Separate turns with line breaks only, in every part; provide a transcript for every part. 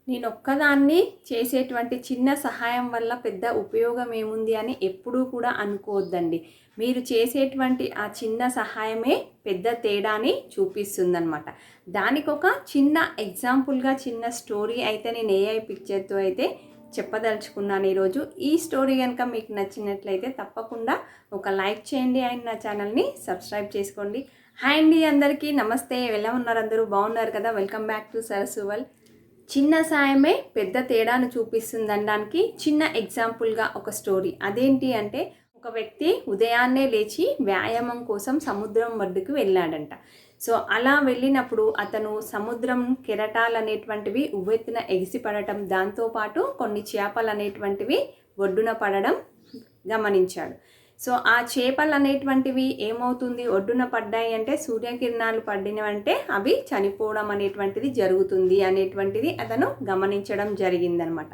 నేనొక్కదాన్ని చేసేటువంటి చిన్న సహాయం వల్ల పెద్ద ఉపయోగం ఏముంది అని ఎప్పుడూ కూడా అనుకోవద్దండి. మీరు చేసేటువంటి ఆ చిన్న సహాయమే పెద్ద తేడాని చూపిస్తుందనమాట. దానికొక చిన్న ఎగ్జాంపుల్‌గా చిన్న స్టోరీ అయితే నేను ఏఐ పిక్చర్‌తో అయితే చెప్పదలుచుకున్నాను ఈరోజు. ఈ స్టోరీ గనుక మీకు నచ్చినట్లయితే తప్పకుండా ఒక లైక్ చేయండి అండ్ నా ఛానల్‌ని సబ్స్క్రైబ్ చేసుకోండి. హాయ్ అండి అందరికీ నమస్తే. ఎలా ఉన్నారు అందరూ? బాగున్నారు కదా? Welcome back to Sarasu world. చిన్న సాయమే పెద్ద తేడాను చూపిస్తుందనడానికి చిన్న ఎగ్జాంపుల్గా ఒక స్టోరీ. అదేంటి అంటే, ఒక వ్యక్తి ఉదయాన్నే లేచి వ్యాయామం కోసం సముద్రం ఒడ్డుకు వెళ్ళాడంట. సో అలా వెళ్ళినప్పుడు అతను సముద్రం కెరటాలు అనేటువంటివి ఉవ్వెత్తున ఎగిసిపడటం, దాంతోపాటు కొన్ని చేపలు అనేటువంటివి ఒడ్డున పడడం గమనించాడు. సో ఆ చేపలు అనేటువంటివి ఏమవుతుంది, ఒడ్డున పడ్డాయి అంటే సూర్యకిరణాలు పడినవంటే అవి చనిపోవడం అనేటువంటిది జరుగుతుంది అనేటువంటిది అతను గమనించడం జరిగిందనమాట.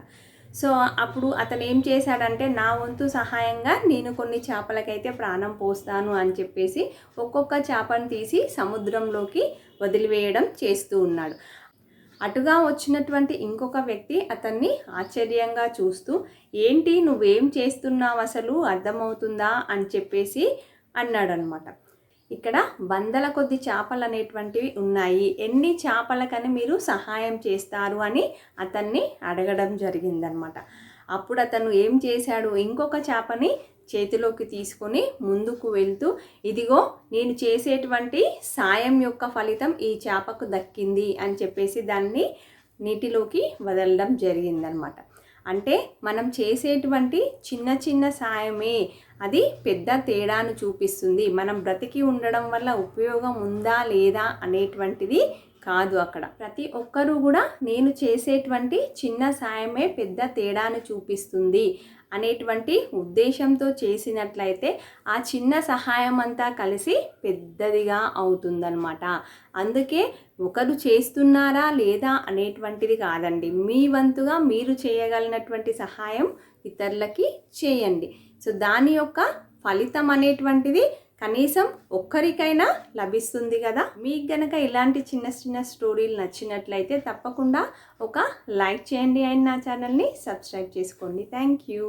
సో అప్పుడు అతను ఏం చేశాడంటే, నా వంతు సహాయంగా నేను కొన్ని చేపలకైతే ప్రాణం పోస్తాను అని చెప్పేసి ఒక్కొక్క చేపను తీసి సముద్రంలోకి వదిలివేయడం చేస్తూ ఉన్నాడు. అటుగా వచ్చినటువంటి ఇంకొక వ్యక్తి అతన్ని ఆశ్చర్యంగా చూస్తూ, ఏంటి నువ్వేం చేస్తున్నావు అసలు అర్థమవుతుందా అని చెప్పేసి అన్నాడనమాట. ఇక్కడ వందల కొద్ది చేపలు అనేటువంటివి ఉన్నాయి, ఎన్ని చేపలకని మీరు సహాయం చేస్తారు అని అతన్ని అడగడం జరిగిందనమాట. అప్పుడు అతను ఏం చేశాడు, ఇంకొక చేపని చేతిలోకి తీసుకొని ముందుకు వెళ్తూ, ఇదిగో నేను చేసేటువంటి సాయం యొక్క ఫలితం ఈ చేపకు దక్కింది అని చెప్పేసి దాన్ని నీటిలోకి వదలడం జరిగిందనమాట. అంటే మనం చేసేటువంటి చిన్న చిన్న సాయమే అది పెద్ద తేడాను చూపిస్తుంది. మనం బ్రతికి ఉండడం వల్ల ఉపయోగం ఉందా లేదా అనేటువంటిది కాదు. అక్కడ ప్రతి ఒక్కరూ కూడా నేను చేసేటువంటి చిన్న సాయమే పెద్ద తేడాను చూపిస్తుంది అనేటువంటి ఉద్దేశంతో చేసినట్లయితే ఆ చిన్న సహాయం అంతా కలిసి పెద్దదిగా అవుతుందన్నమాట. అందుకే ఒకరు చేస్తున్నారా లేదా అనేటువంటిది కాదండి, మీ వంతుగా మీరు చేయగలిగినటువంటి సహాయం ఇతరులకి చేయండి. సో దాని యొక్క ఫలితం అనేటువంటిది కనీసం ఒక్కరికైనా లభిస్తుంది కదా. మీకు గనక ఇలాంటి చిన్న చిన్న స్టోరీలు నచ్చినట్లయితే తప్పకుండా ఒక లైక్ చేయండి అండ్ నా ఛానల్ని సబ్స్క్రైబ్ చేసుకోండి. Thank you.